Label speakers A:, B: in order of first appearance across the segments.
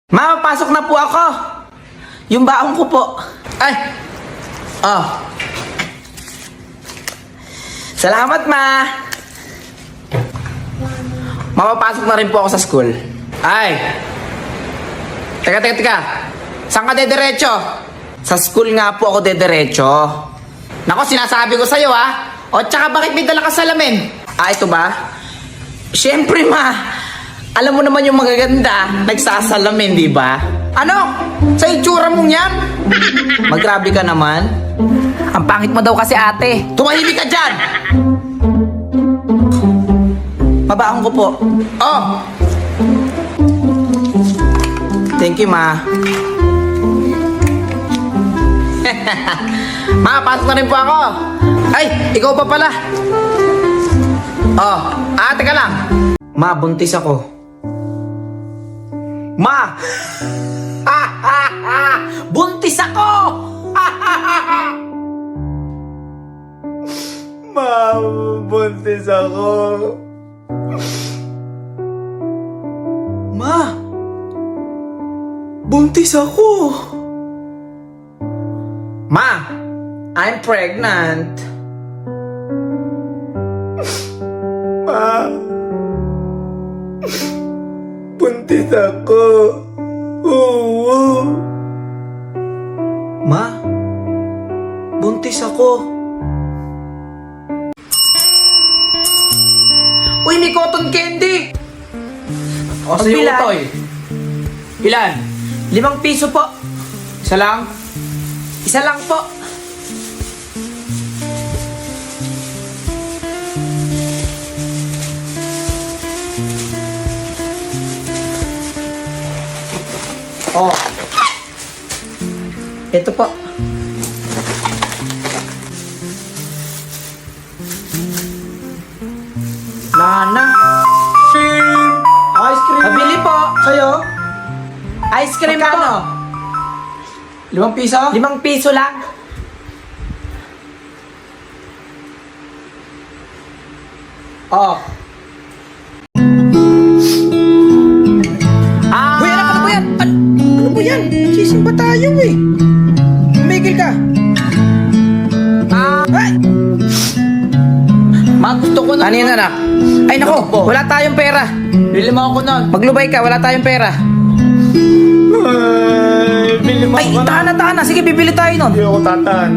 A: Ma, pasok na po ako. Yung baong ko po. Ay! Oh. Salamat, ma. Mapapasok na rin po ako sa school. Ay! Teka. Saan ka dederecho? Sa school nga po ako dederecho. Nako, sinasabi ko sa'yo, ha? O, tsaka bakit may dala ka salamin? Ah, ito ba? Siyempre, ma. Alam mo naman yung magaganda, nagsasalamin, di ba? Ano? Sa itsura mong yan? Magrabe ka naman.
B: Ang pangit mo daw kasi, ate.
A: Tumahimik ka dyan! Mabaong ko po. Oh! Thank you, ma. Ma, pasok na rin po ako. Ay, ikaw pa pala. Oh, teka lang. Ma, buntis ako. Ma! Buntis ako!
C: Ma, buntis ako.
A: Ma! Buntis ako! Ma! I'm pregnant.
C: Ma, buntis ako. Oo.
A: Ma! Buntis ako. Uy, may cotton candy! O, sa'yo,
B: Ilan?
A: Utoy. Ilan? 5 piso po. Isa lang? Isa lang po. Oh. Ito po. Nana. Ice cream. Pabili po. Sa'yo? Ice cream
B: Magkano?
A: po. 5 piso?
B: 5 piso lang.
A: Oh.
B: Uy, anak, ano po yan?
A: Ano po yan? Nagsisimba tayo eh. Tumigil ka. Ay! Ma, gusto ko na.
B: Ano yan, anak? Ay, nako,
A: Ano po?
B: wala tayong pera.
A: Bili mo ako nun.
B: Maglubay ka, wala tayong pera.
C: Ay, bili mo
B: Ay,
C: ako na.
B: tahan na. Sige, bibili tayo nun.
C: Hindi ako tatan.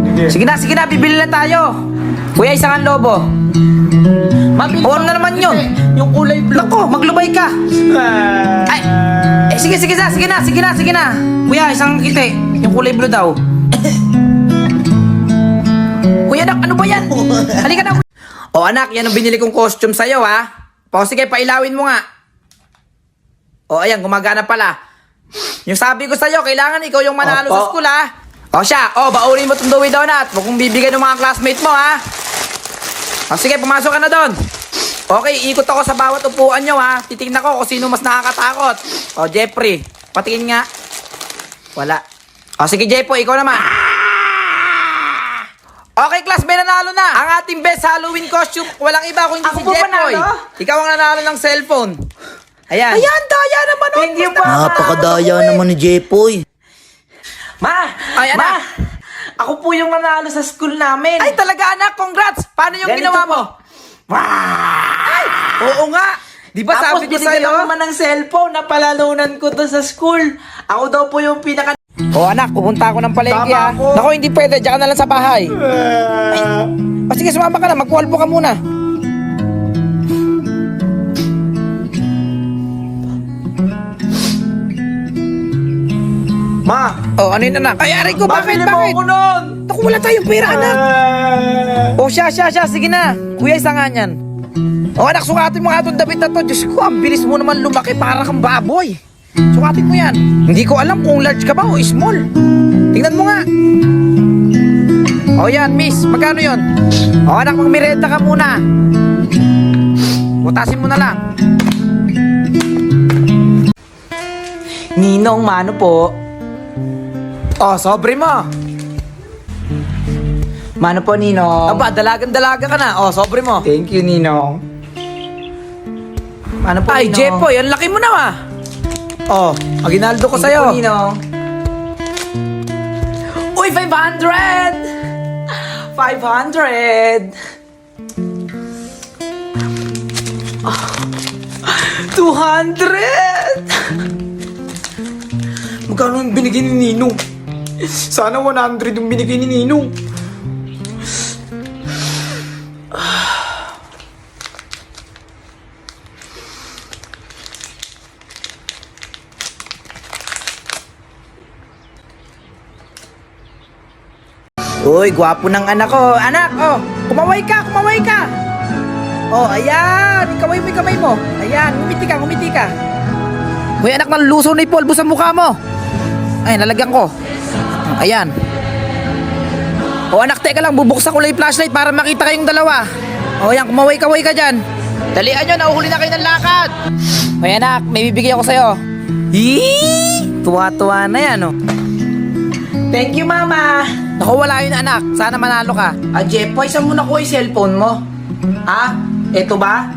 C: Hindi.
B: Sige na, bibili na tayo. Kuya, isang lobo.
A: Mabili
B: O, ano na naman yun?
A: Yung kulay blue.
B: Nako, maglubay ka. Ay, sige na. Kuya, isang kite. Yung kulay blue daw. Kuya, anak, ano ba yan? Halika na. O, anak, yan ang binili kong costume sa'yo, ha? O, sige, pailawin mo nga. O, ayan, gumagana pala. Yung sabi ko sa'yo, kailangan ikaw yung manalo
A: Opo.
B: sa school, ha? O, siya. O, baunin mo itong Dewey Donut. Huwag kong bibigyan ng mga classmate mo, ha? O, sige, pumasok ka na doon. Okay, ikot ako sa bawat upuan nyo, ha? Titignan ko kung sino mas nakakatakot. O, Jeffrey, patingin nga. Wala. O, sige, Jeffrey, ikaw naman. Okay, class, may nanalo na. Ang ating best Halloween costume, walang iba kundi
A: Ako
B: si
A: po
B: Jeffrey.
A: panalo?
B: Ikaw ang nanalo ng cellphone. Ayan.
A: Ayan, daya naman.
B: Thank you po.
D: Napakadaya naman ni Jepoy.
A: Ma!
B: Ay,
A: Ma!
B: anak.
A: Ako po yung nanalo sa school namin.
B: Ay, talaga, anak. Congrats. Paano yung
A: Ganito
B: ginawa
A: po.
B: mo? Ay, oo nga. Di ba
A: Tapos
B: sabi ko
A: binigyan
B: sa'yo?
A: ako naman ng cellphone na palalunan ko to sa school. Ako daw po yung pinaka...
B: O anak, pupunta ako ng palengke,
A: Tama
B: ha.
A: ako.
B: Nako, hindi pwede. Diyan ka na lang sa bahay. O sige, sumama ka na. Magkuhalpo ka muna.
A: Ma!
B: O, ano yun, anak? Ay, aray ko, bakit?
A: Mabili mo ako nun!
B: Naku, wala tayong pera, anak. O, siya. Sige na. Kuya, isa nga niyan. O, anak, sukatin mo nga itong damit na to. Diyos ko, ang bilis mo naman lumaki para kang baboy. Sukatin mo yan. Hindi ko alam kung large ka ba o small. Tingnan mo nga. O, yan, miss. Magkano yun? O, anak, magmirenta ka muna. Butasin mo na lang.
A: Ninong, mano po?
B: O, sobre mo.
A: Mano po, Ninong?
B: Aba, dalagan-dalaga ka na. O, sobre mo.
A: Thank you, Ninong. Mano po,
B: Ay,
A: Ninong?
B: Jepoy, ang laki mo na, Oh, aginaldo ko sa'yo.
A: Ninong.
B: Uy, 500! 500! 200!
C: Magkano yung binigay ni Ninong? Sana 100 yung binigay ni Ninong.
B: Uy, gwapo ng anak ko. Anak, oh, kumaway ka, kumaway ka. Oh, ayan, ikaway mo yung kamay mo. Ayan, ngumiti ka, ngumiti ka. Uy, anak, nalusaw na yung polvo sa mukha mo. Ay, nalagyan ko. Ayan. Oh, anak, teka lang, bubuksan ko lang yung flashlight para makita kayong dalawa. Oh, ayan, kumaway-kaway ka dyan. Dalian nyo, nauhuli na kayo ng lakad. Uy, anak, may bibigay ako sa'yo. Hii! Tuwa-tuwa na yan, oh.
A: Thank you, Mama.
B: Naku, wala yun, anak. Sana manalo ka.
A: Ah, Jepoy, saan mo nakuha yung cellphone mo? Ha? Eto ba?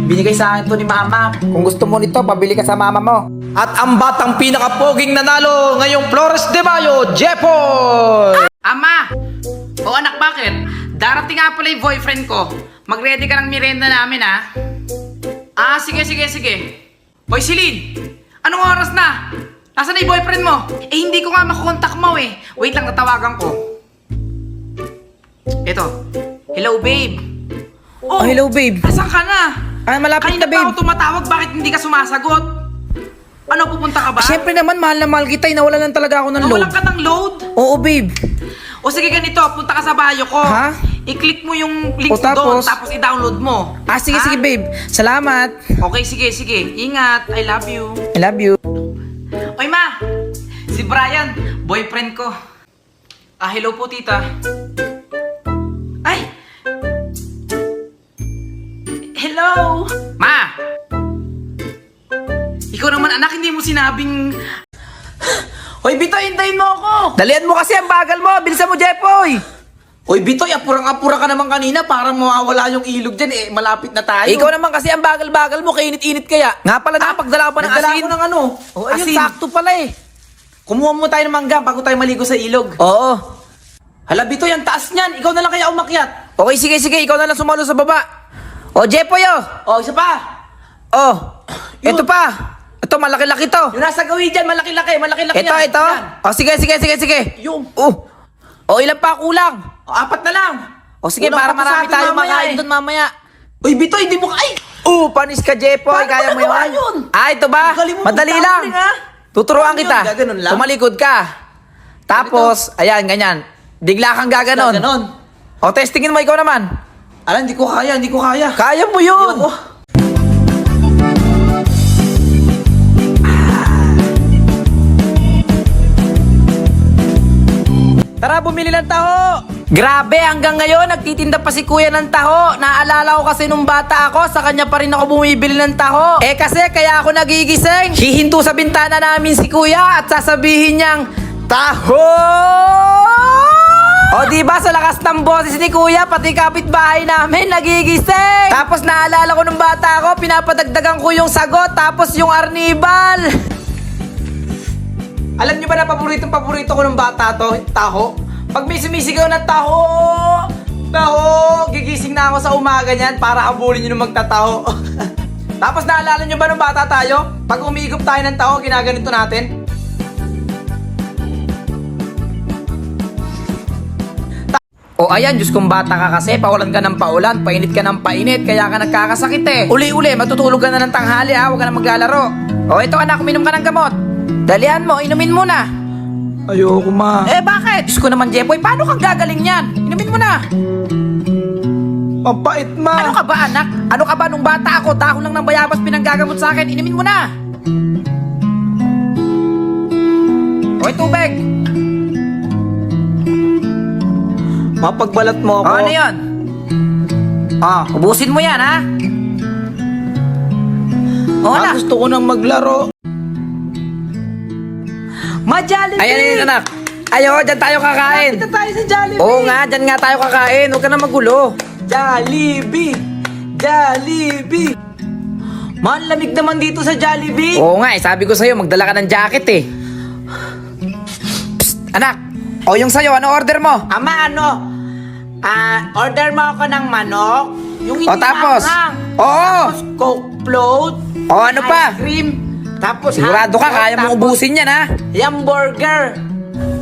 A: Binigay sa akin to ni Mama.
B: Kung gusto mo nito, pabili ka sa mama mo. At ang batang pinakapoging nanalo ngayong Flores de Mayo, Jepoy!
A: Ama! O anak, bakit? Darating nga pala yung boyfriend ko. Mag-ready ka ng merienda namin, ha? Ah, sige. Hoy, Celine! Anong oras na? Nasaan na yung boyfriend mo? Eh, hindi ko nga makukontak mo, eh. Wait lang, tatawagan ko. Eto. Hello, babe.
B: Oh, hello, babe.
A: Nasaan ka na?
B: Ah, malapit
A: Kanina
B: na,
A: pa
B: babe.
A: ako tumatawag, bakit hindi ka sumasagot? Ano, pupunta ka ba?
B: Siyempre naman, mahal na mahal kita. Nawalan lang talaga ako ng load.
A: Nawalan ka ng load?
B: Oo, babe.
A: O sige, ganito, punta ka sa bayo ko.
B: Ha?
A: I-click mo yung link
B: O,
A: doon,
B: tapos?
A: tapos i-download mo.
B: Ah, sige,
A: Ha?
B: sige, babe. Salamat.
A: Okay, sige. Ingat. I love you.
B: I love you.
A: Oy, ma! Si Brian, boyfriend ko. Ah, hello po, tita. Ay! Hello! Ma! Ikaw naman, anak, hindi mo sinabing... Hoy, Bitoy, hintayin mo ako!
B: Dalian mo kasi ang bagal mo. Bilisan mo, Jepoy.
A: Hoy, Bitoy, apurang-apura ka naman kanina. Parang mawawala yung ilog dyan. Eh, malapit na tayo.
B: Ikaw naman kasi ang bagal-bagal mo. Kainit-init kaya. Nga pala na, pagdala ko pa ng
A: Nagdala
B: asin.
A: ko ng ano?
B: Oh, ayun,
A: Asin.
B: sakto pala eh.
A: Kumuha mo tayo ng mangga bago tayo maligo sa ilog.
B: Oo.
A: Hala, Bitoy, ang taas niyan. Ikaw na lang kaya umakyat.
B: Okay, sige. Ikaw na lang sumalo sa baba. Oh, Jepoy, oh.
A: Oh, isa pa.
B: Oh, ito pa. Ito, malaki-laki to.
A: Yung nasa gawin dyan, malaki-laki
B: Ito,
A: yan.
B: ito.
A: Yan.
B: Oh, sige.
A: Yung.
B: Oh, ilan pa kulang?
A: Oh, 4 na lang.
B: O sige,
A: Kulang
B: para
A: pa to sa
B: marami
A: atin
B: tayo
A: mamaya
B: makain
A: eh.
B: doon mamaya.
A: Uy, Bitoy, hindi mo ka... Ay!
B: Panis ka, Jepoy.
A: Paano
B: Kaya
A: mo
B: mo
A: nagawa
B: yun?
A: yun?
B: Ah, ito ba?
A: Galing mo
B: Madali
A: magtaling,
B: lang.
A: ha?
B: Tuturuan
A: Paano
B: kita.
A: yun? Gaganon lang?
B: Tumalikod ka. Tapos, ayan, ganyan. Bigla kang gaganon.
A: Ganon.
B: O, testingin mo ikaw naman.
A: Alam, hindi ko kaya.
B: Kaya mo yun.
A: Ayoko.
B: Tara, bumili ng taho. Grabe, hanggang ngayon, nagtitinda pa si kuya ng taho. Naalala ko kasi nung bata ako, sa kanya pa rin ako bumibili ng taho. Eh kasi, kaya ako nagigising. Hihinto sa bintana namin si kuya at sasabihin niyang, taho! O diba sa lakas ng boses ni kuya, pati kapitbahay namin nagigising. Tapos naalala ko nung bata ako, pinapadagdagan ko yung sagot, tapos yung arnibal.
A: Alam niyo ba na paborito ko ng bata to? Taho. Pag may sumisigaw na taho, gigising na ako sa umaga niyan para habulin niyo ng magtataho. Tapos naalala niyo ba nung bata tayo? Pag umigop tayo ng taho, ginaganito natin.
B: O ayan, Diyos kong bata ka kasi, paulan ka ng paulan, painit ka ng painit, kaya ka nagkakasakit eh. Uli-uli, matutulog ka na ng tanghali ha, huwag ka na maglalaro. O ito anak, uminom ka ng gamot. Dalihan mo, inumin mo na.
C: Ayoko, ma.
B: Eh bakit? Diyos ko naman, Jepoy, paano kang gagaling yan? Inumin mo na.
C: Mapait, ma.
B: Ano ka ba anak? Ano ka ba nung bata ako, dahon lang ng bayabas pinanggagamot sa akin, inumin mo na. O tubig.
C: Mapagbalat mo
B: O
C: ako.
B: ano yun? Ubusin mo yan ha. O na.
C: Gusto ko nang maglaro.
A: Majollibee!
B: Ayan yun anak. Ayo, dyan tayo kakain.
A: Kita tayo sa Jollibee!
B: Oo nga, dyan nga tayo kakain. Huwag ka na magulo.
A: Jollibee!
B: Man, lamig naman dito sa Jollibee.
A: Oo nga sabi ko sa'yo, magdala ka ng jacket eh.
B: Psst, anak. O yung sa'yo, ano order mo?
A: Ama, order mo ako ng manok. Yung hindi
B: O, tapos?
A: maanghang.
B: Oo.
A: Tapos Coke float.
B: O, ano pa?
A: Ice cream. Tapos
B: Sigurado ka,
A: hotdog,
B: kaya mong
A: tapos
B: ubusin yan, ha?
A: Hamburger.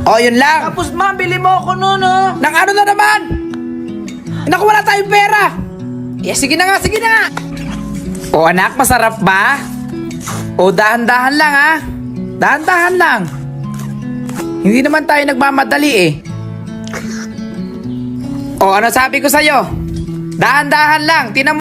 B: O, yun lang.
A: Tapos ma, bili mo ako nun, oh.
B: Nang ano na naman? Naku, wala tayong pera. Sige na nga, sige na nga. O anak, masarap ba? O dahan-dahan lang ha. Dahan-dahan lang. Hindi naman tayo nagmamadali eh. O ano sabi ko sa'yo? Dahan-dahan lang. Tinan mo.